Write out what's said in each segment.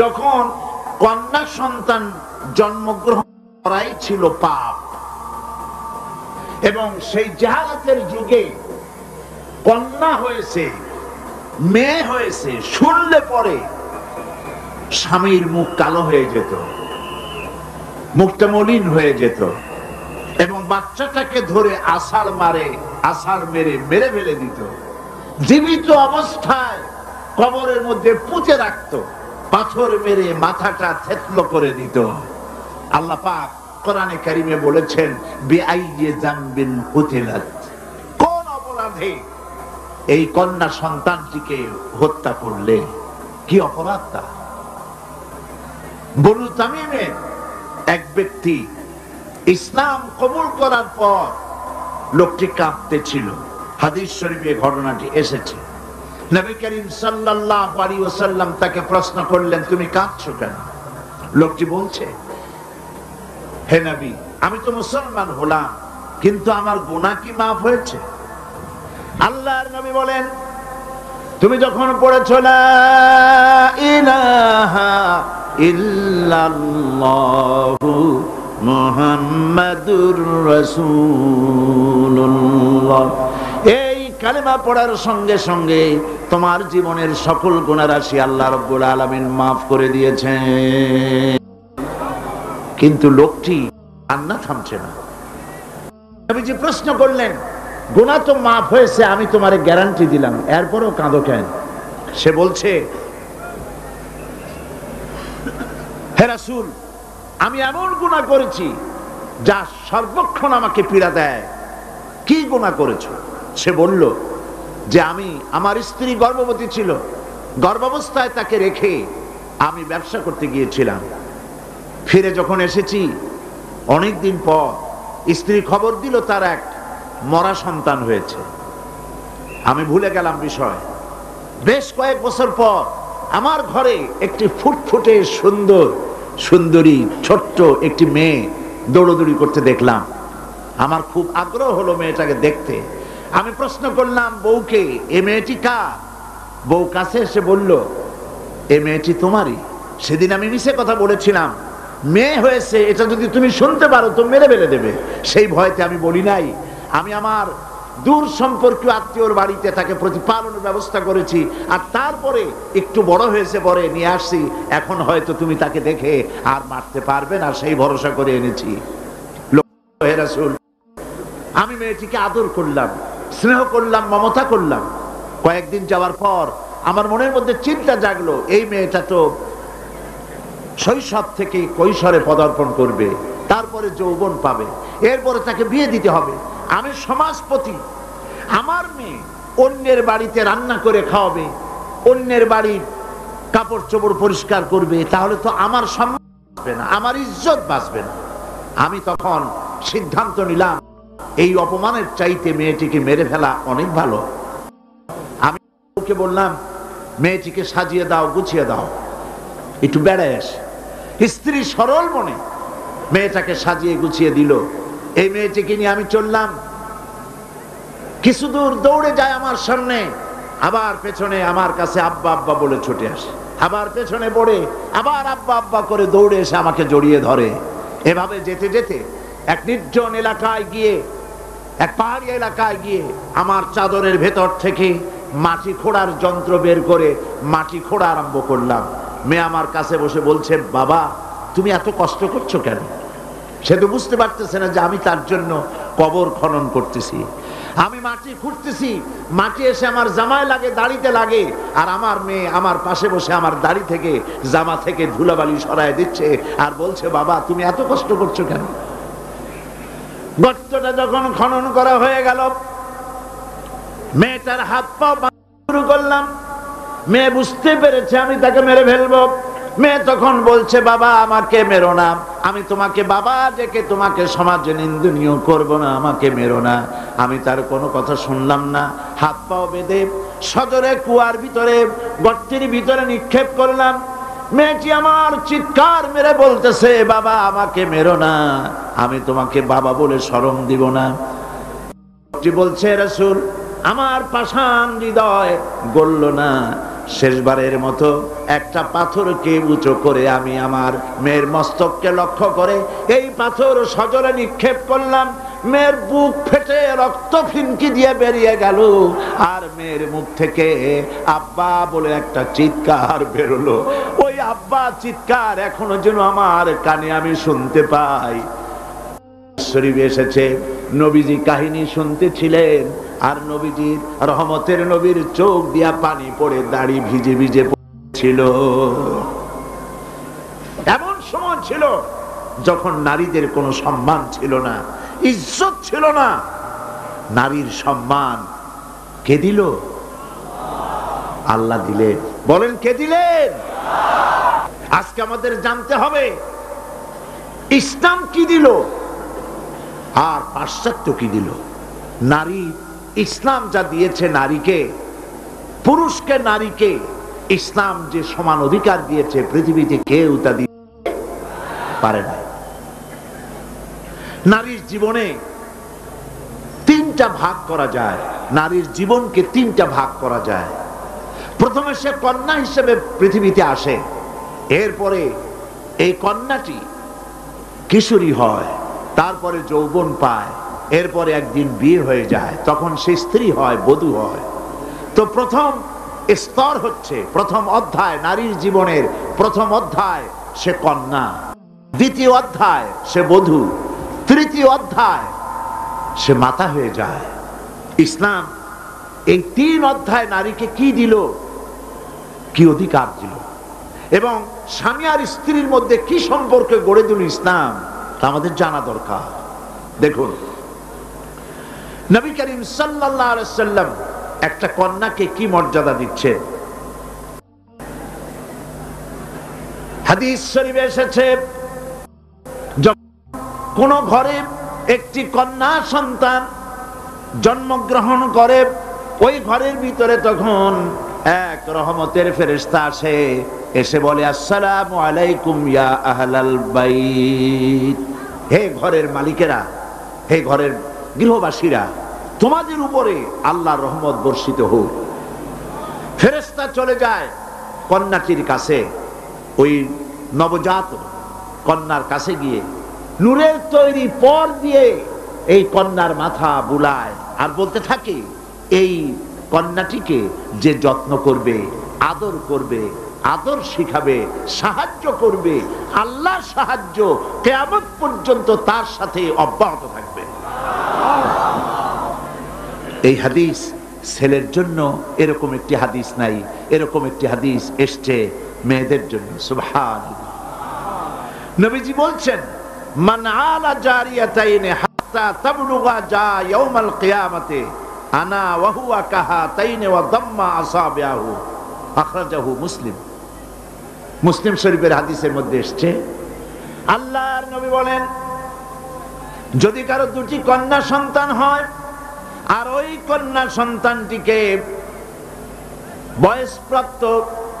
যখন কন্যা সন্তান জন্মগ্রহণ করাই ছিল পাপ, এবং সেই জাহালাতের যুগে কন্যা হয়েছে, মেয়ে হয়েছে, শুনলে পরে স্বামীর মুখ কালো হয়ে যেত, মুখটা মলিন হয়ে যেত, এবং বাচ্চাটাকে ধরে আছাড় মেরে ফেলে দিত। জীবিত অবস্থায় কবরের মধ্যে পুঁতে রাখত, পাথর মেরে মাথাটা থেতলো করে দিত। আল্লাহ পাক কোরআনে কারিমে বলেছেন, বিআইয়ি যামবিন কুতিলাত, কোন অপরাধে এই কন্যা সন্তানটিকে হত্যা করলে, কি অপরাধটা? বনু তামিমের এক ব্যক্তি ইসলাম কবুল করার পর লোকটি কাঁদতেছিল। হাদিস শরীফে ঘটনাটি এসেছে। নবী করিম সাল্লাল্লাহু আলাইহি ওয়াসাল্লাম তাকে প্রশ্ন করলেন, তুমি কাঁদছো কেন? লোকটি বলছে, হে নবী, আমি তো মুসলমান হলাম, কিন্তু আমার গুনাহ কি মাফ হয়েছে? আল্লাহর নবী বলেন, তুমি যখন পড়েছো লা ইলাহা ইল্লাল্লাহু মুহাম্মাদুর রাসূলুল্লাহ, এই কালেমা পড়ার সঙ্গে সঙ্গে তোমার জীবনের সকল গুনাহ রাশি আল্লাহ রাব্বুল আলামিন মাফ করে দিয়েছেন। কিন্তু লোকটি কান্না থামছে না। নবীজি প্রশ্ন করলেন, গুনাহ তো মাফ হয়েছে, আমি তোমারে গ্যারান্টি দিলাম, এরপরও কাঁদো কেন? সে বলছে, হে রাসূল, আমি এমন গুনাহ করেছি যা সর্বক্ষণ আমাকে পীড়া দেয়। কি গুনাহ করেছো? সে বলল যে আমি, আমার স্ত্রী গর্ভবতী ছিল, গর্ভাবস্থায় তাকে রেখে আমি ব্যবসা করতে গিয়েছিলাম। ফিরে যখন এসেছি অনেকদিন পর স্ত্রী খবর দিল তার এক মরা সন্তান হয়েছে। আমি ভুলে গেলাম বিষয়। বেশ কয়েক বছর পর আমার ঘরে একটি ফুটফুটে সুন্দরী ছোট্ট একটি মেয়ে দৌড়দৌড়ি করতে দেখলাম। আমার খুব আগ্রহ হলো মেয়েটাকে দেখতে। আমি প্রশ্ন করলাম বউকে, এ মেয়েটি কার? বউ কাছে এসে বলল, এ মেয়েটি তোমারই। সেদিন আমি মিছে কথা বলেছিলাম, মেয়ে হয়েছে এটা যদি তুমি শুনতে পারো তো মেরে ফেলে দেবে, সেই ভয়তে আমি বলি নাই। আমি আমার দূর সম্পর্কীয় আত্মীয়র বাড়িতে তাকে প্রতিপালনের ব্যবস্থা করেছি, আর তারপরে একটু বড় হয়েছে পরে নিয়ে আসছি। এখন হয়তো তুমি তাকে দেখে আর মারতে পারবে না, সেই ভরসা করে এনেছি। হে রাসূল, আমি মেয়েটিকে আদর করলাম, স্নেহ করলাম, মমতা করলাম। কয়েকদিন যাওয়ার পর আমার মনের মধ্যে চিন্তা জাগলো, এই মেয়েটা তো শৈশব থেকে কৈশোরে পদার্পণ করবে, তারপরে যৌবন পাবে, এরপরে তাকে বিয়ে দিতে হবে। আমি সমাজপতি, আমার মেয়ে অন্যের বাড়িতে রান্না করে খাওয়াবে, অন্যের বাড়ির কাপড় চোপড় পরিষ্কার করবে, তাহলে তো আমার সম্মান বাঁচবে না, আমার ইজ্জত বাঁচবে না। আমি তখন সিদ্ধান্ত নিলাম, এই অপমানের চাইতে মেয়েটিকে মেরে ফেলা অনেক ভালো। আমি ওকে বললাম, মেয়েটিকে সাজিয়ে দাও, গুছিয়ে দাও, একটু বেড়ায় আসে। স্ত্রী সরল মনে মেয়েটাকে সাজিয়ে গুছিয়ে দিল। এই মেয়েটিকে নিয়ে আমি চললাম। কিছু দূর দৌড়ে যায় আমার সামনে, আবার পেছনে আমার কাছে আব্বা আব্বা বলে ছুটে আসে, আবার পেছনে পড়ে, আবার আব্বা আব্বা করে দৌড়ে এসে আমাকে জড়িয়ে ধরে। এভাবে যেতে যেতে এক নির্জন এলাকায় গিয়ে, এক পাহাড়ি এলাকায় গিয়ে আমার চাদরের ভেতর থেকে মাটি খোঁড়ার যন্ত্র বের করে মাটি খোঁড়া আরম্ভ করলাম। মেয়ে আমার কাছে বসে বলছে, বাবা তুমি এত কষ্ট করছো কেন? সে তো বুঝতে পারতেছে না যে আমি তার জন্য কবর খনন করতেছি। আমি মাটি খুঁড়তেছি, মাটি এসে আমার জামায় লাগে, দাড়িতে লাগে, আর আমার মেয়ে আমার পাশে বসে আমার দাড়ি থেকে, জামা থেকে ধুলাবালি সরায় দিচ্ছে আর বলছে, বাবা তুমি এত কষ্ট করছো কেন? গর্তটা যখন খনন করা হয়ে গেল, মেয়েটার হাত পা শুরু করলাম। মেয়ে বুঝতে পেরেছে আমি তাকে মেরে ফেলবো। মেয়ে তখন বলছে, বাবা আমাকে মেরো না, আমি তোমাকে বাবা ডেকে তোমাকে সমাজে নিন্দনীয় করব না, আমাকে মেরো না। আমি তার কোনো কথা শুনলাম না। হাত পাও বেঁধে সজোরে কুয়ার ভিতরে, গর্তের ভিতরে নিক্ষেপ করলাম। মেয়েটি আমার চিৎকার মেরে বলতেছে, বাবা আমাকে মেরো না, আমি তোমাকে বাবা বলে শরম দিব না। বলছে, রাসূল আমার পাষাণ হৃদয় গলল না, শেষবারের মতো একটা পাথরকে উঁচু করে আমি আমার মেয়ের মস্তককে লক্ষ্য করে এই পাথর সজলে নিক্ষেপ করলাম। মেয়ের বুক ফেটে রক্ত ফিনকি দিয়ে বেরিয়ে গেল, আর মেয়ের মুখ থেকে আব্বা বলে একটা চিৎকার বেরোলো। ওই আব্বা চিৎকার এখনো যেন আমার কানে আমি শুনতে পাই। শরীফে এসেছে নবীজি কাহিনী শুনতেছিলেন, আর নবীজির রহমতের নবীর চোখ দিয়া পানি পড়ে দাড়ি ভিজে ভিজে পড়ছিল। এমন সময় ছিল যখন নারীদের কোনো সম্মান ছিল না, ইজ্জত ছিল না। নারীর সম্মান কে দিল? আল্লাহ দিলেন। বলেন কে দিলেন? আজকে আমাদের জানতে হবে ইসলাম কি দিল আর পাশ্চাত্য কি দিল। নারী, ইসলাম যা দিয়েছে নারীকে, পুরুষকে নারীকে ইসলাম যে সমান অধিকার দিয়েছে পৃথিবীতে কেউ তা দিতে পারে না। নারীর জীবনে তিনটা ভাগ করা যায়, নারীর জীবনকে তিনটা ভাগ করা যায়। প্রথমে সে কন্যা হিসেবে পৃথিবীতে আসে, এরপরে এই কন্যাটি কিশোরী হয়, তারপরে যৌবন পায়, এরপরে একদিন বিয়ে হয়ে যায়, তখন সে স্ত্রী হয়, বধূ হয়। তো প্রথম স্তর হচ্ছে, প্রথম অধ্যায় নারীর জীবনের প্রথম অধ্যায় সে কন্যা, দ্বিতীয় অধ্যায় সে বধূ, তৃতীয় অধ্যায় সে মাতা হয়ে যায়। ইসলাম এই তিন অধ্যায় নারীকে কি দিল, কি অধিকার দিল, এবং স্বামী আর স্ত্রীর মধ্যে কি সম্পর্ক গড়ে দিল ইসলাম, তা আমাদের জানা দরকার। দেখুন, নবী করিম সাল্লাল্লাহু আলাইহি ওয়াসাল্লাম একটা কন্যাকে কি মর্যাদা দিচ্ছে। হাদিস শরীফে এসেছে, কোন ঘরে একটি কন্যা সন্তান জন্মগ্রহণ করে, ওই ঘরের ভিতরে তখন এক রহমতের ফেরেশতা আসে, এসে বলে আসসালামু আলাইকুম ইয়া আহলাল বাইত। হে ঘরের মালিকেরা, হে ঘরের গৃহবাসীরা, তোমাদের উপরে আল্লাহর রহমত বর্ষিত হোক। ফেরেশতা চলে যায় কন্যাটির কাছে, ওই নবজাত কন্যার কাছে গিয়ে নূরের তৈরি পর দিয়ে এই কন্যার মাথা বুলায় আর বলতে থাকে, এই কন্যাটিকে যে যত্ন করবে, আদর করবে, আদর শিখাবে, সাহায্য করবে, আল্লাহর সাহায্য কিয়ামত পর্যন্ত তার সাথে অব্যাহত থাকবে। এই হাদিস ছেলের জন্য এরকম একটি হাদিস নাই, এরকম একটি হাদিস এসছে মেয়েদের জন্য। সুবহানাল্লাহ। নবীজি বলছেন, মান আলা জারিয়াতাইনি হাত্তা তাবলুগা জা ইয়াউমাল কিয়ামাতি আনা ওয়া হুয়া কাহাতাইনি ওয়া দাম্মা আসাবিহু। আখরাজাহু মুসলিম। মুসলিম শরীফের হাদিসের মধ্যে এসেছে, আল্লাহর নবী বলেন, যদি কারো দুটি কন্যা সন্তান হয় আর ওই কন্যা সন্তানটিকে বয়সপ্রাপ্ত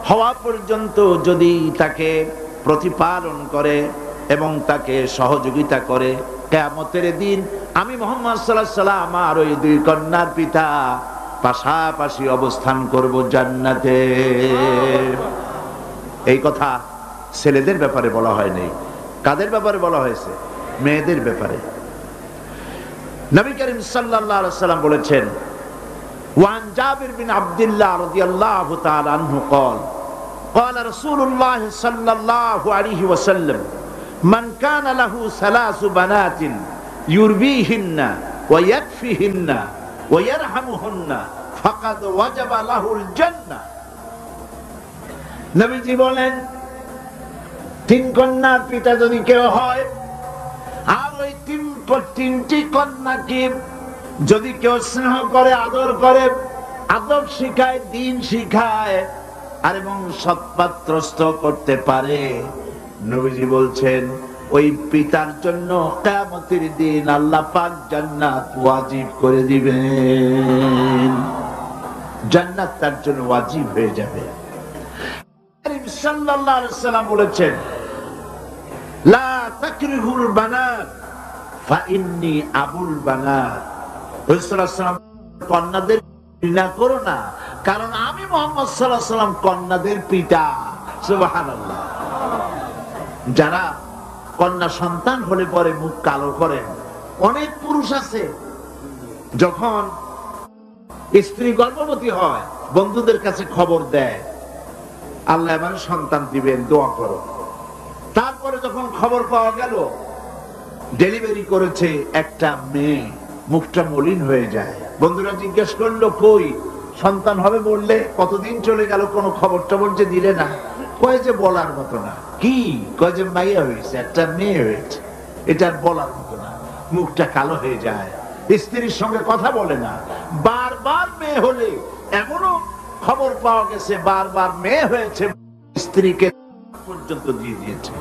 হওয়া পর্যন্ত যদি তাকে প্রতিপালন করে এবং তাকে সহযোগিতা করে, কিয়ামতের দিন আমি মুহাম্মদ সাল্লাল্লাহু আলাইহি ওয়াসাল্লাম আর ওই দুই কন্যার পিতা পাশাপাশি অবস্থান করব জান্নাতে। এই কথা ছেলেদের ব্যাপারে বলা হয়নি, কাদের ব্যাপারে বলা হয়েছে? মেয়েদের ব্যাপারে। নবী করিম সাল্লাল্লাহু আলাইহি ওয়াসাল্লাম বলেছেন, ওয়ান জাবির বিন আব্দুল্লাহ রাদিয়াল্লাহু তাআলা আনহু قال قال رسول الله صلى الله عليه وسلم من كان له ثلاث بنات يربيهن ويكفيهن ويرحمهن فقد وجب له الجنة। নবীজি বলেন, তিন কন্যার পিতা যদি কেউ হয় আর ওই তিনটি কন্যাকে যদি কেউ স্নেহ করে, আদর করে, আদব শিখায়, দিন শিখায় আর এবং সৎপাত্রস্থ করতে পারে, নবীজি বলছেন ওই পিতার জন্য কিয়ামতের দিন আল্লাহ পাক জান্নাত ওয়াজিব করে দিবেন। জান্নাত তার জন্য ওয়াজিব হয়ে যাবে। সাল্লাল্লাহু আলাইহি ওয়াসাল্লাম বলেছেন, লা তাকরিহুল বানাত ফা ইন্নী আবুল বানাত। রাসূলুল্লাহ সাল্লাল্লাহু আলাইহি ওয়াসাল্লাম, কন্যাদের ঘৃণা করো না, কারণ আমি মুহাম্মদ সাল্লাল্লাহু আলাইহি ওয়াসাল্লাম কন্যাদের পিতা। সুবহানাল্লাহ। যারা কন্যা সন্তান হলে পরে মুখ কালো করেন, অনেক পুরুষ আছে যখন স্ত্রী গর্ভবতী হয় বন্ধুদের কাছে খবর দেয়, আল্লাহ এবার সন্তান দিবেন, দোয়া করো। তারপরে যখন খবর পাওয়া গেল ডেলিভারি করেছে একটা মেয়ে, মুখটা মলিন হয়ে যায়। বন্ধুরা জিজ্ঞেস করলো কই সন্তান হবে বললে, কতদিন চলে গেল কোনো খবর টবর যে দিলে না। কয়ে যে বলার মতো না। কি কয়ে যে মাইয়া হয়েছে, একটা মেয়ে হয়েছে, এটা বলার মতো না। মুখটা কালো হয়ে যায়, স্ত্রীর সঙ্গে কথা বলে না। বারবার মেয়ে হলে, এমনও খবর পাওয়া গেছে বারবার মেয়ে হয়েছে, স্ত্রীকে পর্যন্ত দিয়ে দিয়েছে।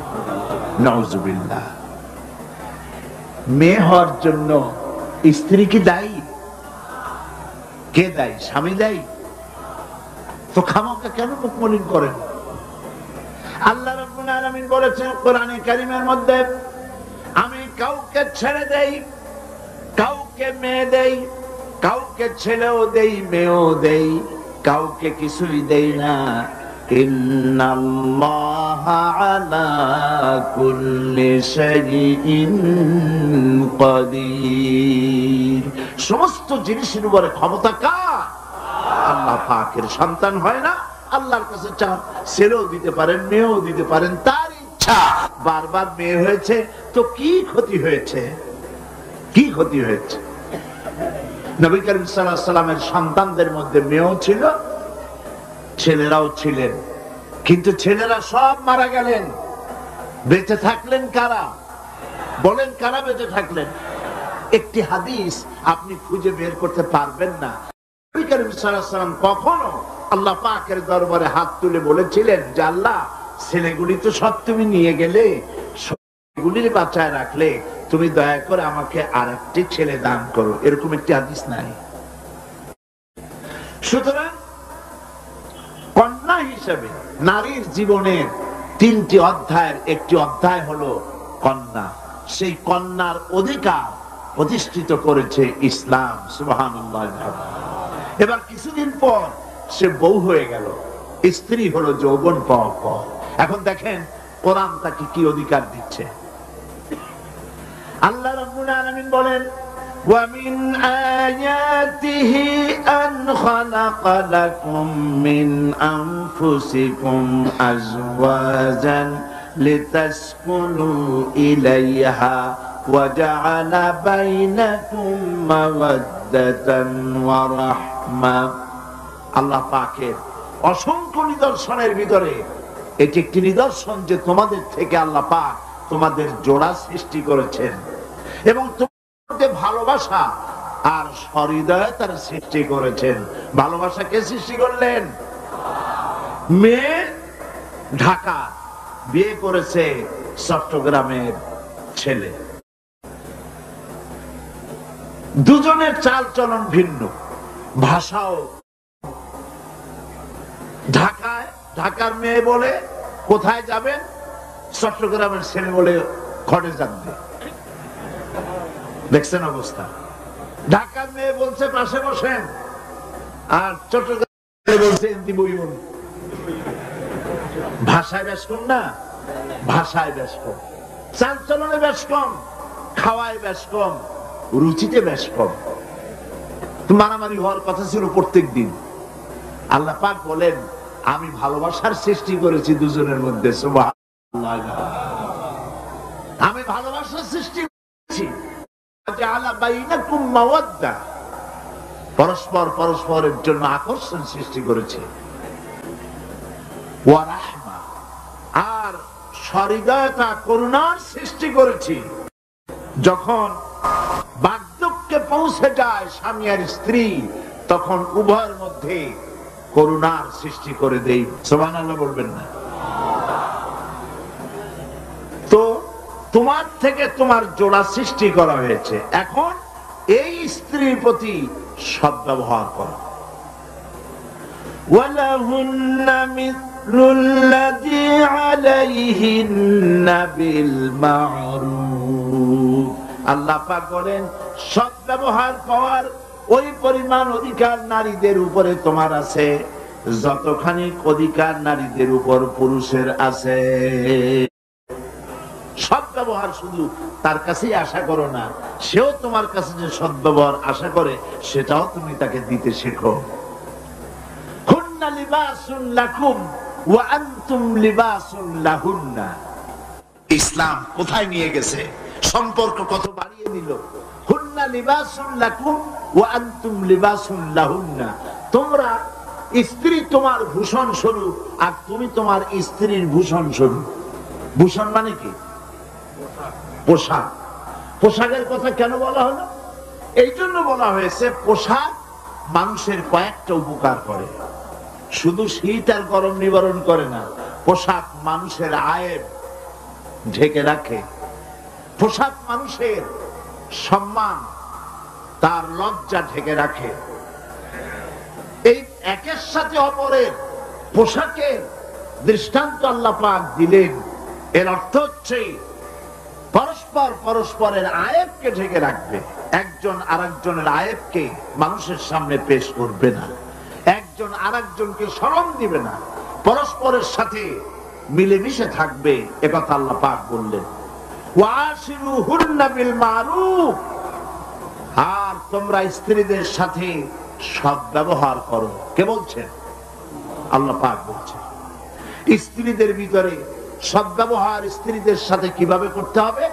নাউজুবিল্লাহ। মেয়ে হওয়ার জন্য স্ত্রী কি দায়ী? কে দায়ী? স্বামী দায়ী। তো খামাকা কেন মুখ মলিন করেন? আল্লাহ রাব্বুল আলামিন বলেছেন কোরআনে কারীমের মধ্যে, আমি কাউকে ছেড়ে দেই, কাউকে মেয়ে দেই, কাউকে ছেলেও দেই মেয়েও দেই, কাউকে কিছুই দেই না। ইন্নাল্লাহা আলা কুল্লি শাইইন কাদির। সমস্ত জিনিসের উপরে ক্ষমতা কার? আল্লাহ পাকের। সন্তান হয় না, আল্লাহর কাছে চান, ছেলেও দিতে পারেন মেয়েও দিতে পারেন, তার ইচ্ছা। বারবার মেয়ে হয়েছে তো কি ক্ষতি হয়েছে? কি ক্ষতি হয়েছে? নবী করিম সাল্লাল্লাহু আলাইহি ওয়াসাল্লামের সন্তানদের মধ্যে মেয়েও ছিল, ছেলেরাও ছিলেন, কিন্তু ছেলেরা সব মারা গেলেন। বেঁচে থাকলেন কারা? বলেন কারা বেঁচে থাকলেন? একটি হাদিস আপনি খুঁজে বের করতে পারবেন না। নবী করিম সাল্লাল্লাহু আলাইহি ওয়াসাল্লাম কখনো আল্লাহ পাকের দরবারে হাত তুলে বলেছিলেন যে আল্লাহ, ছেলেগুলি তো সব তুমি নিয়ে গেলে, সেগুলির বাঁচায় রাখলে, তুমি দয়া করে আমাকে আরেকটি ছেলে দান করো। এরকম একটি হাদিস নাই। সুতরাং কন্যা হিসেবে নারীর জীবনের 3টি অধ্যায়ের একটি অধ্যায় হলো কন্যা। সেই কন্যার অধিকার প্রতিষ্ঠিত করেছে ইসলাম। সুবহানাল্লাহ। এবার কিছুদিন পর সে বউ হয়ে গেল, স্ত্রী হলো যৌবন পাওয়ার পর। এখন দেখেন কোরআন তাকে কি অধিকার দিচ্ছে। আল্লাহ রাব্বুল আলামিন বলেন, وَمِنْ آيَاتِهِ أَنْ خَلَقَ لَكُم مِّنْ أَنفُسِكُمْ أَزْوَاجًا لِتَسْكُنُوا إِلَيْهَا وَجَعَلَ بَيْنَكُم مَّوَدَّةً وَرَحْمَةً। আল্লাহ পাকের অসংখ্য নিদর্শনের ভিতরে এটি একটি নিদর্শন যে তোমাদের থেকে আল্লাহ পাক তোমাদের জোড়া সৃষ্টি করেছেন এবং ভালোবাসা আর সহৃদয়তার সৃষ্টি করেছেন। ভালোবাসা কে সৃষ্টি করলেন? মেয়ে ঢাকা, বিয়ে করেছে চট্টগ্রামের ছেলে। দুজনের চাল চলন ভিন্ন, ভাষাও। ঢাকায় ঢাকার মেয়ে বলে কোথায় যাবেন, চট্টগ্রামের ছেলে বলে ঘরে যাবে। দেখছেন অবস্থা? ঢাকার মেয়ে বলছে পাশে বসেন, আর চট্টগ্রাম বলছে এমনি বইবন। ভাষায় বেশ কম না? ভাষায় বেশ কম, চালচলনে বেশ কম, খাওয়ায় বেশ কম, রুচিতে বেশ কম। মারামারি হওয়ার কথা ছিল প্রত্যেক দিন। আল্লাহ পাক বলেন, আমি ভালোবাসার সৃষ্টি করেছি দুজনের মধ্যে। সুবহানাল্লাহ। আমি ভালোবাসার সৃষ্টি করেছি, পরস্পর পরস্পরের জন্য আকর্ষণ সৃষ্টি করেছে, আর সহৃদয়তা করুণার সৃষ্টি করেছি। যখন বার্ধক্যে পৌঁছে যায় স্বামী আর স্ত্রী, তখন উভয়ের মধ্যে করুণার সৃষ্টি করে দেই। সুবহানাল্লাহ বলবেন না? তো তোমার থেকে তোমার জোড়া সৃষ্টি করা হয়েছে, এখন এই স্ত্রীর প্রতি সদ্ব্যবহার করো। ওয়ালাহুন্না মিসলুল্লাযী আলাইহিন্না বিল মা'রুফ। আল্লাহ পাক বলেন, সদ্ব্যবহার পাওয়ার ওই পরিমাণ অধিকার নারীদের উপরে তোমার আছে যতখানি অধিকার নারীদের উপর পুরুষের আছে। সৎ ব্যবহার শুধু তার কাছেই আশা করো না, সেও তোমার কাছে যে সৎ ব্যবহার আশা করে সেটাও তুমি তাকে দিতে শেখো। হুন্না লিবাসুন লাকুম ওয়া আনতুম লিবাসুন লাহুন্না। ইসলাম কোথায় নিয়ে গেছে, সম্পর্ক কত বাড়িয়ে দিল। হুন্না লিবাসুন লাকুম ওয়া আনতুম লিবাসুন লাহুন্না। তোমরা স্ত্রী তোমার ভূষণ স্বরূপ আর তুমি তোমার স্ত্রীর ভূষণ স্বরূপ। ভূষণ মানে কি? পোশাক। পোশাকের কথা কেন বলা হলো? এই জন্য বলা হয়েছে পোশাক মানুষের কয়েকটা উপকার করে, শুধু শীত আর গরম নিবারণ করে না। পোশাক মানুষের আয়েব ঢেকে রাখে, পোশাক মানুষের সম্মান তার লজ্জা ঢেকে রাখে। এই একের সাথে অপরের পোশাকের দৃষ্টান্ত আল্লাহ পাক দিলেন। এর অর্থ হচ্ছে পরস্পর পরস্পরের আয়েবকে ঢেকে রাখবে, একজন আরেকজনের আয়েবকে মানুষের সামনে পেশ করবে না, একজন আরেকজনকে শরম দিবে না, পরস্পরের সাথে মিলেমিশে থাকবে। একথা আল্লাহ পাক বললেন। ওয়াশিরুহুন্না বিল মারুফ। আর তোমরা স্ত্রীদের সাথে সৎ ব্যবহার করো। কে বলছেন? আল্লাহ পাক বলছেন। স্ত্রীদের ভিতরে সৎ ব্যবহার স্ত্রীদের সাথে কিভাবে করতে হবে,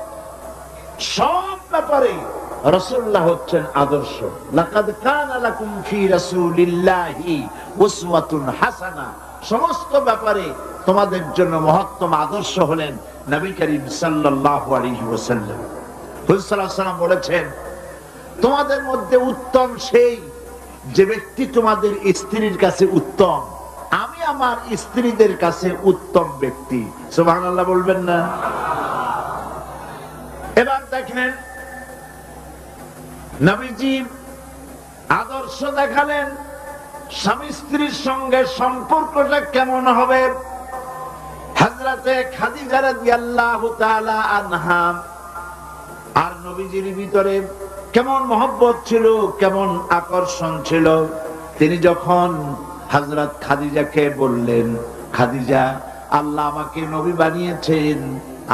সব ব্যাপারে রাসূলুল্লাহ হচ্ছেন আদর্শ। লাকাদ কানা লাকুম ফি রাসূলিল্লাহি উসওয়াতুন হাসানা। সমস্ত ব্যাপারে তোমাদের জন্য মহত্তম আদর্শ হলেন নবী করিম সাল্লাল্লাহু আলাইহি ওয়াসাল্লাম। হুজুর সাল্লাল্লাহু আলাইহি ওয়াসাল্লাম বলেছেন, তোমাদের মধ্যে উত্তম সেই যে ব্যক্তি তোমাদের স্ত্রীর কাছে উত্তম। আমি আমার স্ত্রীদের কাছে উত্তম ব্যক্তি। সুবহানাল্লাহ বলবেন না? এবার দেখেন নবীজি আদর্শ দেখালেন স্বামী স্ত্রীর সঙ্গে সম্পর্কটা কেমন হবে। হযরতে খাদিজা রাদিয়াল্লাহু তাআলা আনহা আর নবীজির ভিতরে কেমন মহব্বত ছিল, কেমন আকর্ষণ ছিল। তিনি যখন হযরত খাদিজাকে বললেন, খাদিজা, আল্লাহ আমাকে নবী বানিয়েছেন,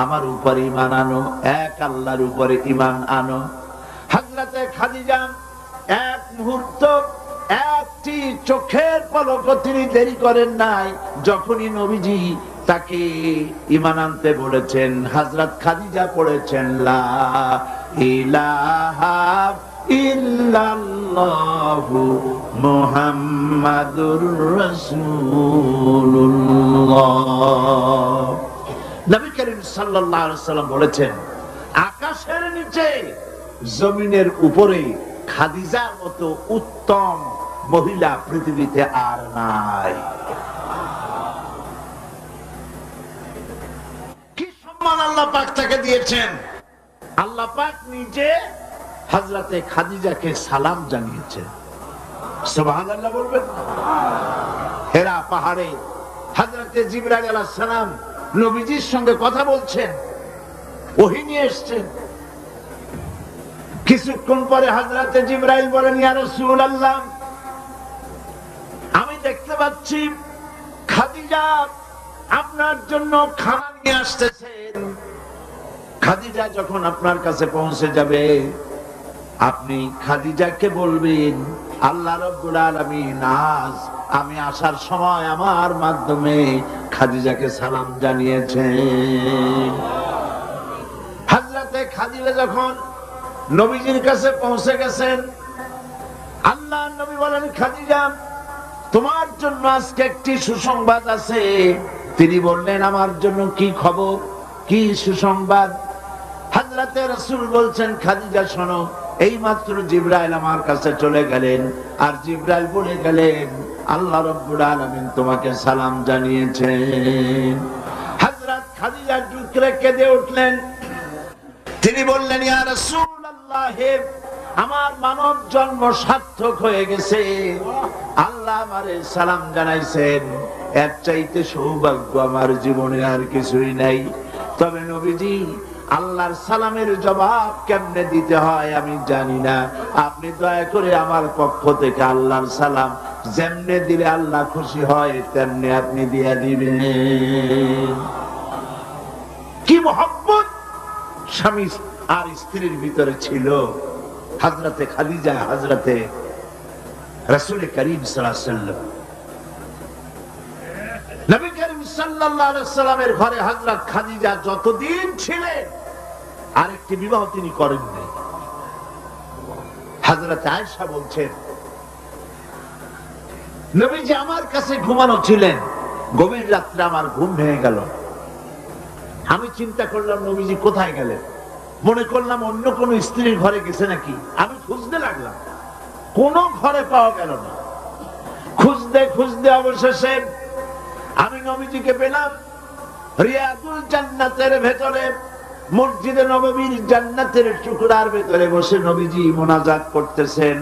আমার উপরে ঈমান আনো, এক আল্লাহর উপরে ঈমান আনো। হযরতে খাদিজা এক মুহূর্ত, একটি চোখের পলক তিনি দেরি করেন নাই। যখনই নবীজি তাকে ঈমান আনতে বলেছেন, হযরত খাদিজা পড়েছেন লা ইলাহা ইল্লাল্লাহু মুহাম্মাদুর রাসূলুল্লাহ। নবী করিম সাল্লাল্লাহু আলাইহি ওয়াসাল্লাম বলেছেন, আকাশের নিচে জমিনের উপরে খাদিজার মতো উত্তম মহিলা পৃথিবীতে আর নাই। কি সম্মান আল্লাহ পাক তাকে দিয়েছেন। আল্লাহ পাক নিজে হযরতে খাদিজাকে সালাম জানিয়েছেন। সুবহানাল্লাহ বলবেন? হেরা পাহাড়ে হযরতে জিবরাইল আলাইহিস সালাম নবীজির সঙ্গে কথা বলছেন, ওহী নিয়ে এসেছেন। কিছুক্ষণ পরে হযরতে জিবরাইল বলেন, ইয়া রাসূলুল্লাহ, আমি দেখতে পাচ্ছি খাদিজা আপনার জন্য খানা নিয়ে আসতেছেন। খাদিজা যখন আপনার কাছে পৌঁছে যাবে, আপনি খাদিজাকে বলবেন, আল্লাহ রাব্বুল আলামিন আজ আমি আসার সময় আমার মাধ্যমে খাদিজাকে সালাম জানিয়েছেন। হযরতে খাদিজা যখন নবীজির কাছে পৌঁছে গেছেন, আল্লাহর নবী বলেন, খাদিজা, তোমার জন্য আজকে একটি সুসংবাদ আছে। তিনি বললেন, আমার জন্য কি খবর, কি সুসংবাদ? হযরতে রাসূল বলছেন, খাদিজা শোনো, এই মাত্র জিবরাইল আমার কাছে চলে গেলেন, আর জিবরাইল বলে গেলেন, আল্লাহ রাব্বুল আলামিন তোমাকে সালাম জানিয়েছেন। হযরত খাদিজা দুঃখে কেঁদে উঠলেন। তিনি বললেন, ইয়া রাসূলুল্লাহ, আমার মানব জন্ম সার্থক হয়ে গেছে। আল্লাহ আমারে সালাম জানাইছেন, এর চাইতে সৌভাগ্য আমার জীবনে আর কিছুই নাই। তবে নবীজি, আল্লাহর সালামের জবাব কেমনে দিতে হয় আমি জানি না, আপনি দয়া করে আমার পক্ষ থেকে আল্লাহর সালাম যেমনে দিলে আল্লাহ খুশি হয় তেমনি আপনি দিয়ে দিবেন। কি মহব্বত স্বামী আর স্ত্রীর ভিতরে ছিল। হযরতে খাদিজা, হযরতে রাসূল করিম সাল্লাল্লাহু আলাইহি ওয়াসাল্লাম, নবী করিম সাল্লাল্লাহু আলাইহি ওয়াসাল্লামের ঘরে হযরত খাদিজা যতদিন ছিলেন আরেকটি বিবাহ তিনি করেননি। হযরত আয়েশা বলছেন, নবীজি আমার কাছে ঘুমানো ছিলেন, গভীর রাত্রে আমার ঘুম ভেঙে গেল। আমি চিন্তা করলাম নবীজি কোথায় গেলেন, মনে করলাম অন্য কোন স্ত্রীর ঘরে গেছে নাকি। আমি খুঁজতে লাগলাম, কোন ঘরে পাওয়া গেল না। খুঁজতে খুঁজতে অবশেষে আমি নবীজিকে পেলাম রিয়াদুল জান্নাতের ভেতরে, মসজিদে নববীর জান্নাতের টুকরার ভেতরে বসে নবীজি মোনাজাত করতেছেন।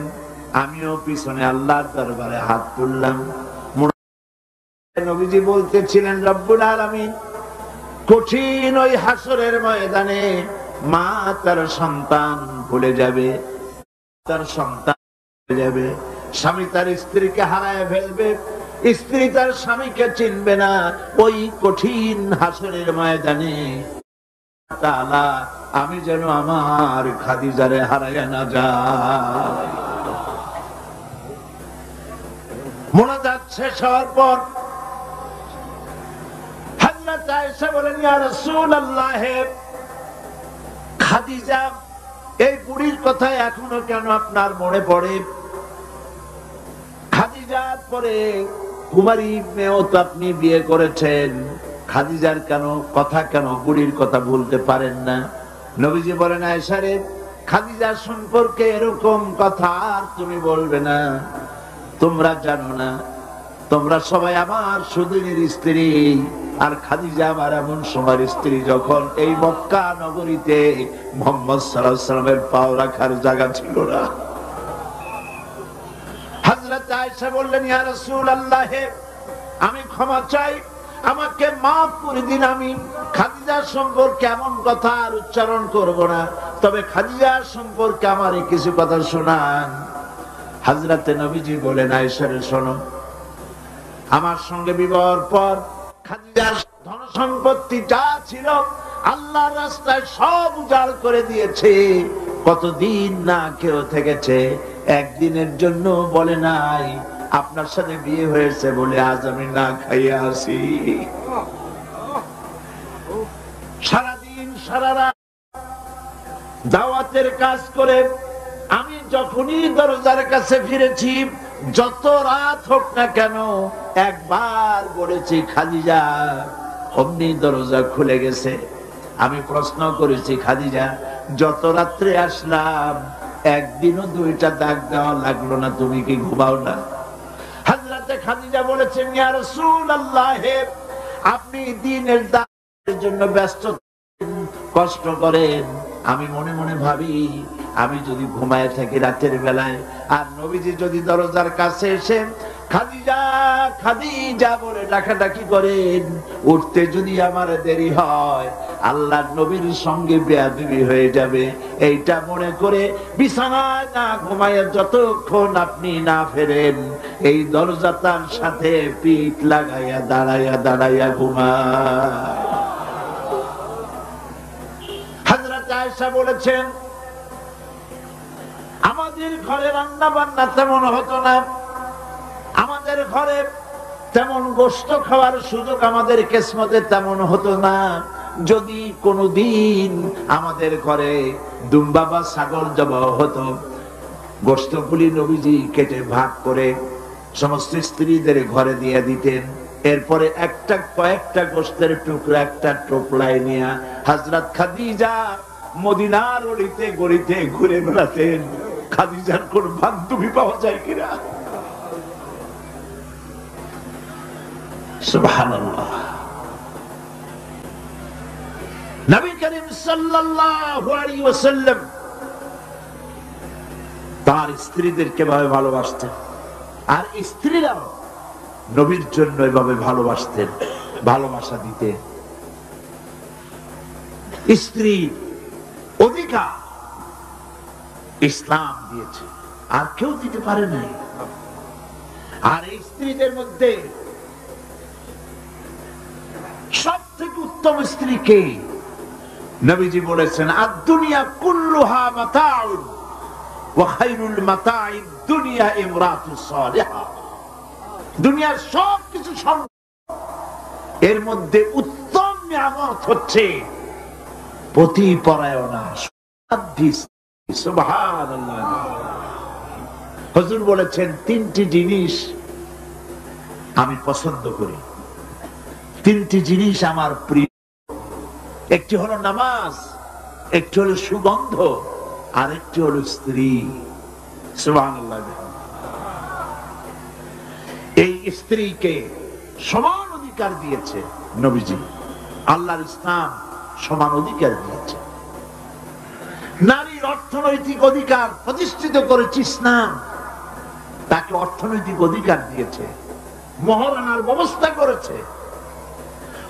আমিও পিছনে আল্লাহর দরবারে হাত তুললাম। নবীজি বলতেছিলেন, রব্বুল আলামিন কঠিন ওই হাসরের ময়দানে মা তার সন্তান ভুলে যাবে, তার সন্তান ভুলে যাবে, স্বামী তার স্ত্রীকে হারায় ফেলবে, স্ত্রী তার স্বামীকে চিনবে না। ওই কঠিন হাসরের ময়দানে তাআলা আমি যেন আমার খাদিজারে হারায় না যাই। মোনাজাত শেষ হওয়ার পর হযরত আয়েশা বলেন, ইয়া রাসূলুল্লাহ, খাদিজা এই বুড়ির কথা এখনো কেন আপনার মনে পড়ে? খাদিজার পরে কুমারী মেয়েও তো আপনি বিয়ে করেছেন, খাদিজার কথা কেন বুড়ির কথা ভুলতে পারেন না? নবীজি বলেন, আয়েশা রে, খাদিজার সম্পর্কে এরকম কথা আর তুমি বলবে না। তোমরা জানো না, তোমরা সবাই আমার সুদিনের স্ত্রী, আর খাদিজা আমার এমন সময়ের স্ত্রী যখন এই মক্কা নগরীতে মুহাম্মদ সাল্লাল্লাহু আলাইহি ওয়াসাল্লামের পাও রাখার জায়গা ছিল না। হযরত আয়েশা বললেন, ইয়া রাসূলুল্লাহ, আমি ক্ষমা চাই, আমাকে মাফ করে দিন। আমি খাদিজার সম্পর্কে এমন কথা আর উচ্চারণ করব না, তবে খাদিজার সম্পর্কে আমার কিছু কথা শোনান। হযরতে নবীজি বলেন, আয়েশা রে, শোনো, আমার সঙ্গে বিবাহের পর খাদিজার ধন সম্পত্তি যা ছিল আল্লাহর রাস্তায় সব উজাড় করে দিয়েছে। কতদিন না কেউ থেকেছে, একদিনের জন্য বলে নাই আপনার সাথে বিয়ে হয়েছে বলে আজ আমি না খাইয়া আসি। সারাদিন সারা রাত দাওয়াতের কাজ করে আমি যখনই দরজার কাছে ফিরেছি, যত রাত হোক না কেন, একবার বলেছি খাদিজা, অমনি দরজা খুলে গেছে। আমি প্রশ্ন করেছি, খাদিজা, যত রাত্রে আসলাম একদিনও দুইটা দাগ দেওয়া লাগলো না, তুমি কি ঘুমাও না? হযরতে খাদিজা বলেছেন, ইয়া রাসূলুল্লাহ, আপনি দিনের দাওয়াতের জন্য ব্যস্ত, কষ্ট করেন, আমি মনে মনে ভাবি আমি যদি ঘুমায় থাকি রাতের বেলায়, আর নবীজি যদি দরজার কাছে এসে খাদিজা খাদিজা বলে ডাকাডাকি করেন, উঠতে যদি আমার দেরি হয় আল্লাহর নবীর সঙ্গে বেয়াদবি হয়ে যাবে। এইটা মনে করে বিছানায় না ঘুমায় যতক্ষণ আপনি না ফেরেন, এই দরজাটার সাথে পিঠ লাগাইয়া দাঁড়াইয়া দাঁড়াইয়া ঘুমায়। হযরত আয়েশা বলেছেন, আমাদের ঘরে রান্না বান্না তেমন হতো না, আমাদের ঘরে তেমন গোশত খাওয়ার সুযোগ আমাদের কিসমতে তেমন হতো না। যদি কোনদিন আমাদের ঘরে দুম্বা বা ছাগল জবাহ হতো, গোশতগুলি নবীজি কেটে ভাগ করে সমস্ত স্ত্রীদের ঘরে দিয়ে দিতেন। এরপরে কয়েকটা গোশতের টুকরা একটা টোপলায় নিয়ে হযরত খাদিজা মদিনার অলিতে গলিতে ঘুরে বেড়াতেন। খাদিজার কোন বান্ধবী পাওয়া যায় কিনা? সুবহানাল্লাহ। নবী করিম সাল্লাল্লাহু আলাইহি ওয়াসাল্লাম তার স্ত্রীদেরকে ভাবে ভালোবাসতেন, আর স্ত্রীরাও নবীর জন্য এভাবে ভালোবাসতেন, ভালোবাসা দিতেন। স্ত্রীর অধিকার ইসলাম দিয়েছে, আর কেউ দিতে পারে নাই। আর এই স্ত্রীদের মধ্যে সব থেকে উত্তম স্ত্রী কে? নবীজি বলেছেন, আদ-দুনিয়া কুল্লুহা মাতাউন ওয়া খায়রুল মাতাইদ দুনিয়া ইমরাতুস সালিহা। দুনিয়ার সব কিছু সম্পদ, এর মধ্যে উত্তম নিয়ামত হচ্ছে পতিপরায়ণা। সুবহানাল্লাহ। হুজুর বলেছেন, তিনটি জিনিস আমি পছন্দ করি, তিনটি জিনিস আমার প্রিয়। একটি হলো নামাজ, একটি হলো সুগন্ধ, আর একটি হলো স্ত্রী। সুবহানাল্লাহ। এই স্ত্রীকে সমান অধিকার দিয়েছে নবীজি। আল্লাহর ইসলাম সমান অধিকার দিয়েছে। নারীর অর্থনৈতিক অধিকার প্রতিষ্ঠিত করেছে ইসলাম, তাকে অর্থনৈতিক অধিকার দিয়েছে, মহারানার ব্যবস্থা করেছে।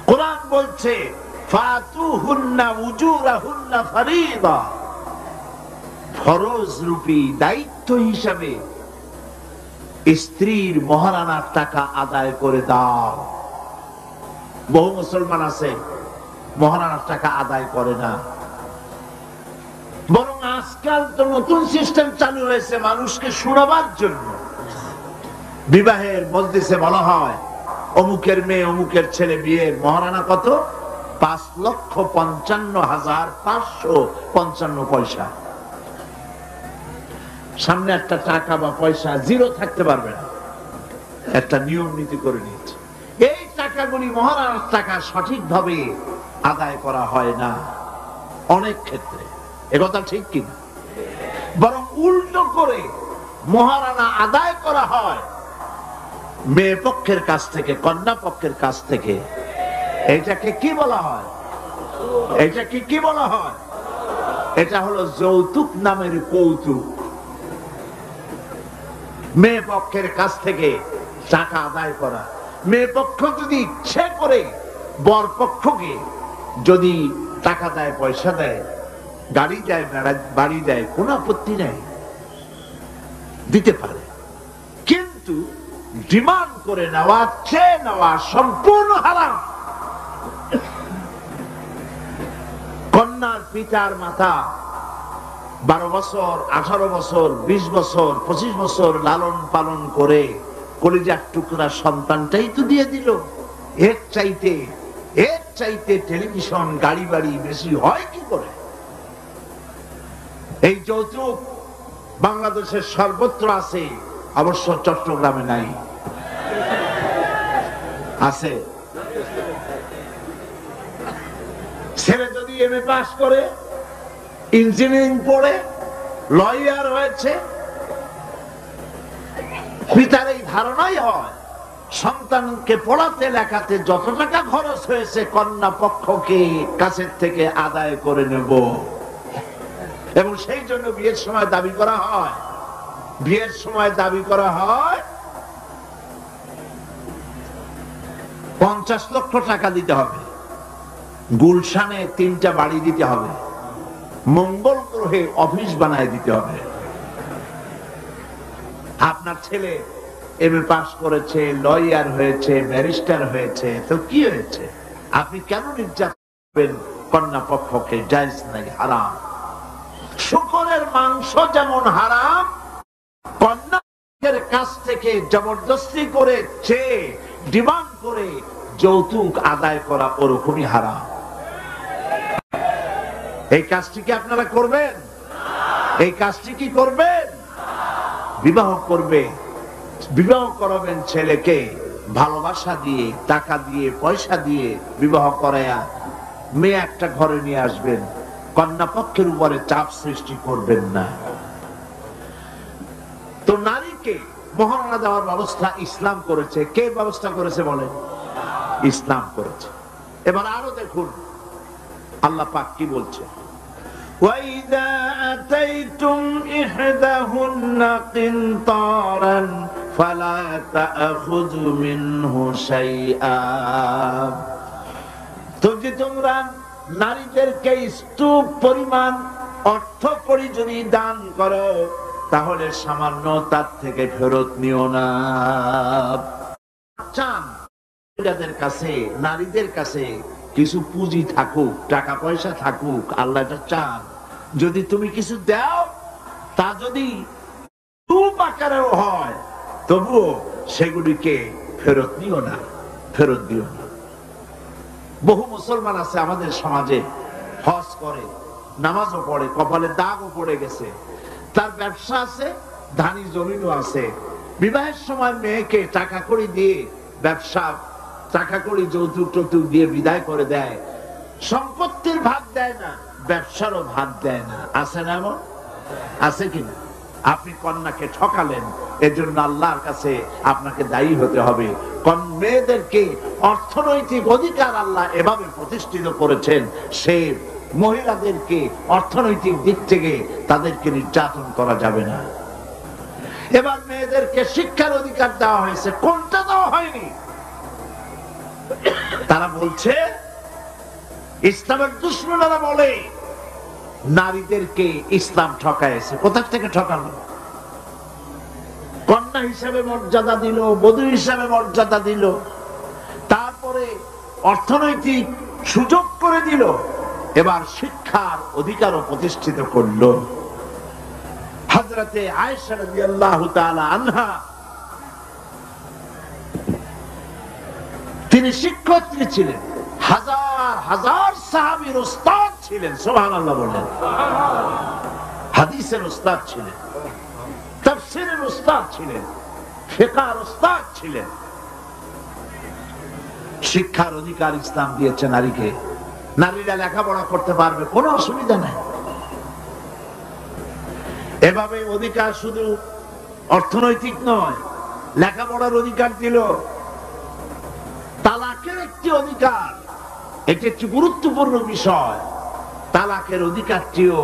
কোরআন বলছে, ফাতুহুন্না উজুরাহুন্না ফারিদা, ফরজ রূপী দায়িত্ব হিসাবে স্ত্রীর মহারানার টাকা আদায় করে দাও। বহু মুসলমান আছে মহারানার টাকা আদায় করে না, বরং আজকাল তো নতুন সিস্টেম চালু হয়েছে মানুষকে শোনাবার জন্য। বিবাহের মজলিসে বলা হয়, অমুকের মেয়ে অমুকের ছেলে বিয়ের মহারানা কত? 5,55,555 সামনে একটা টাকা বা পয়সা জিরো থাকতে পারবে না, একটা নিয়ম নীতি করে নিয়েছে। এই টাকাগুলি মহারানার টাকা সঠিকভাবে আদায় করা হয় না অনেক ক্ষেত্রে, একথা ঠিক কিনা? বরং উল্টো করে মহারানা আদায় করা হয় মেয়ে পক্ষের কাছ থেকে, কন্যা পক্ষের কাছ থেকে। এটাকে কি বলা হয়? এটাকে কি বলা হয়? এটা হলো যৌতুক নামের কৌতুক। মেয়ে পক্ষের কাছ থেকে টাকা আদায় করা। মেয়ে পক্ষ যদি ইচ্ছে করে বর পক্ষকে যদি টাকা দেয়, পয়সা দেয়, গাড়ি দেয়, বাড়ি দেয়, কোন আপত্তি নেই, দিতে পারে। কিন্তু ডিমান্ড করে নেওয়া, চেয়ে নেওয়া সম্পূর্ণ হারাম। কন্যার পিতার মাতা 12 বছর, 18 বছর, 20 বছর, 25 বছর লালন পালন করে কলিজার টুকরা সন্তানটাই তো দিয়ে দিল। এর চাইতে টেলিভিশন, গাড়ি বাড়ি বেশি হয় কি করে? এই যৌতুক বাংলাদেশের সর্বত্র আছে, অবশ্য চট্টগ্রামে নাই। আছে। ছেলে যদি এমএ পাস করে, ইঞ্জিনিয়ারিং পড়ে, লয়ার হয়েছে, পিতার এই ধারণাই হয় সন্তানকে পড়াতে লেখাতে যত টাকা খরচ হয়েছে কন্যা পক্ষকে কাছের থেকে আদায় করে নেব। এবং সেই জন্য বিয়ের সময় দাবি করা হয়, 50 লক্ষ টাকা দিতে হবে, গুলশানে 3টা বাড়ি দিতে হবে, মঙ্গল গ্রহে অফিস বানায় দিতে হবে। আপনার ছেলে এমএ পাস করেছে, লয়ার হয়েছে, ব্যারিস্টার হয়েছে, তো কি হয়েছে? আপনি কেন নির্যাতন করবেন কন্যা পক্ষকে? জায়েজ নাই, হারাম। শুকরের মাংস যেমন হারাম, কন্যার কাছ থেকে জবরদস্তি করে চেয়ে ডিমান্ড করে যৌতুক আদায় করা ওরকমই হারাম। এই কাজটি কি আপনারা করবেন? এই কাজটি কি করবেন? বিবাহ করবে, বিবাহ করাবেন ছেলেকে ভালোবাসা দিয়ে, টাকা দিয়ে, পয়সা দিয়ে বিবাহ করায়া মেয়ে একটা ঘরে নিয়ে আসবেন। কন্যা পক্ষের উপরে চাপ সৃষ্টি করবেন না। তো নারীকে মহারানা দেওয়ার ব্যবস্থা ইসলাম করেছে। কে ব্যবস্থা করেছে বলেন? ইসলাম করেছে। এবার আরো দেখুন আল্লাহ পাক কি বলছে, وَإِذَا أَتَيْتُمْ إِحْدَاهُنَّ قِنطَارًا فَلَا تَأْخُذُوا مِنْهُ شَيْئًا। তো যে তোমরা নারীদেরকে স্তূপ পরিমাণ অর্থ করি যদি দান করো, তাহলে সামান্য তার থেকে ফেরত নিও না। চান কাছে, নারীদের কাছে কিছু পুঁজি থাকুক, টাকা পয়সা থাকুক, আল্লাহ এটা চান। যদি তুমি কিছু দাও, তা যদি স্তূপ আকারেও হয়, তবুও সেগুলিকে ফেরত দিও না, ফেরত দিও না। বহু মুসলমান আছে আমাদের সমাজে, হজ করে, নামাজও পড়ে, কপালে দাগও পড়ে গেছে, তার ব্যবসা আছে, ধানি জমিনও আছে, বিবাহের সময় মেয়েকে টাকা কড়ি দিয়ে, ব্যবসা টাকা কড়ি যৌতুক টৌতুক দিয়ে বিদায় করে দেয়, সম্পত্তির ভাগ দেয় না, ব্যবসারও ভাগ দেয় না। আছে না এমন? আছে কিনা? আপনি কন্যাকে ঠকালেন, এজন্য আল্লাহর কাছে আপনাকে দায়ী হতে হবে। মেয়েদেরকে অর্থনৈতিক অধিকার আল্লাহ এভাবে প্রতিষ্ঠিত করেছেন, সে মহিলাদেরকে অর্থনৈতিক দিক থেকে তাদেরকে নির্যাতন করা যাবে না। এবার মেয়েদেরকে শিক্ষার অধিকার দেওয়া হয়েছে, কোনটা দেওয়া হয়নি? তারা বলছে, ইসলামের দুশমনেরা বলে নারীদেরকে ইসলাম ঠকাইছে। কোথা থেকে ঠকানো? কন্যা হিসেবে মর্যাদা দিল, বধূ হিসেবে মর্যাদা দিল, তারপরে অর্থনৈতিক সুযোগ করে দিল, এবার শিক্ষার অধিকারও প্রতিষ্ঠিত করলো। হযরতে আয়েশা রাদিয়াল্লাহু তাআলা আনহা, তিনি শিক্ষার্থী ছিলেন, হাজার হাজার সাহাবীর উস্তাদ ছিলেন। সুবহানাল্লাহ বলেন। হাদিসের উস্তাদ ছিলেন, তাফসীরের উস্তাদ ছিলেন, ফিকহের উস্তাদ ছিলেন। শিক্ষার অধিকার ইসলাম দিয়েছে নারীকে। নারীরা লেখাপড়া করতে পারবে, কোনো অসুবিধা নাই। এভাবে অধিকার শুধু অর্থনৈতিক নয়, লেখাপড়ার অধিকার দিল, তালাকের একটি অধিকার, এটি একটি গুরুত্বপূর্ণ বিষয়। তালাকের অধিকারটিও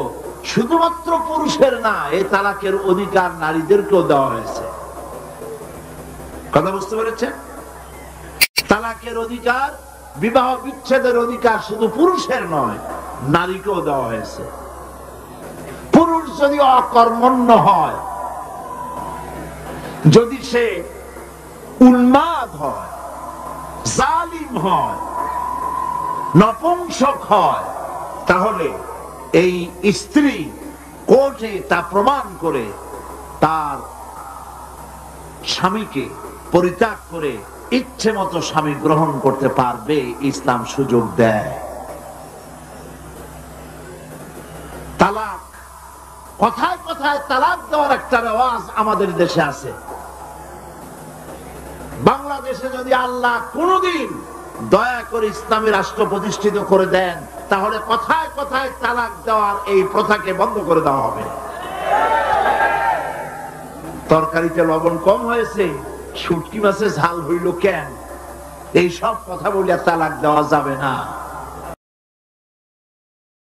শুধুমাত্র পুরুষের না, এই তালাকের অধিকার নারীদেরকেও দেওয়া হয়েছে। কথা বুঝতে পেরেছেন? তালাকের অধিকার, বিবাহ বিচ্ছেদের অধিকার শুধু পুরুষের নয়, নারীকেও দেওয়া হয়েছে। পুরুষ যদি অকর্মণ্য হয়, যদি সে উন্মাদ হয়, জালিম হয়, নপুংসক হয়, তাহলে এই স্ত্রী কোর্টে তা প্রমাণ করে তার স্বামীকে পরিত্যাগ করে ইচ্ছে মতো স্বামী গ্রহণ করতে পারবে, ইসলাম সুযোগ দেয়। তালাক, কথায় কথায় তালাক দেওয়ার একটা রেওয়াজ আমাদের দেশে আছে। বাংলাদেশে যদি আল্লাহ কোনদিন দয়া করে ইসলামী রাষ্ট্র প্রতিষ্ঠিত করে দেন, তাহলে কথায় কথায় তালাক দেওয়ার এই প্রথাকে বন্ধ করে দেওয়া হবে। তরকারিতে লবণ কম হয়েছে, শুটকি মাছে ঝাল হইল কেন, এই সব কথা বলে তালাক দেওয়া যাবে না।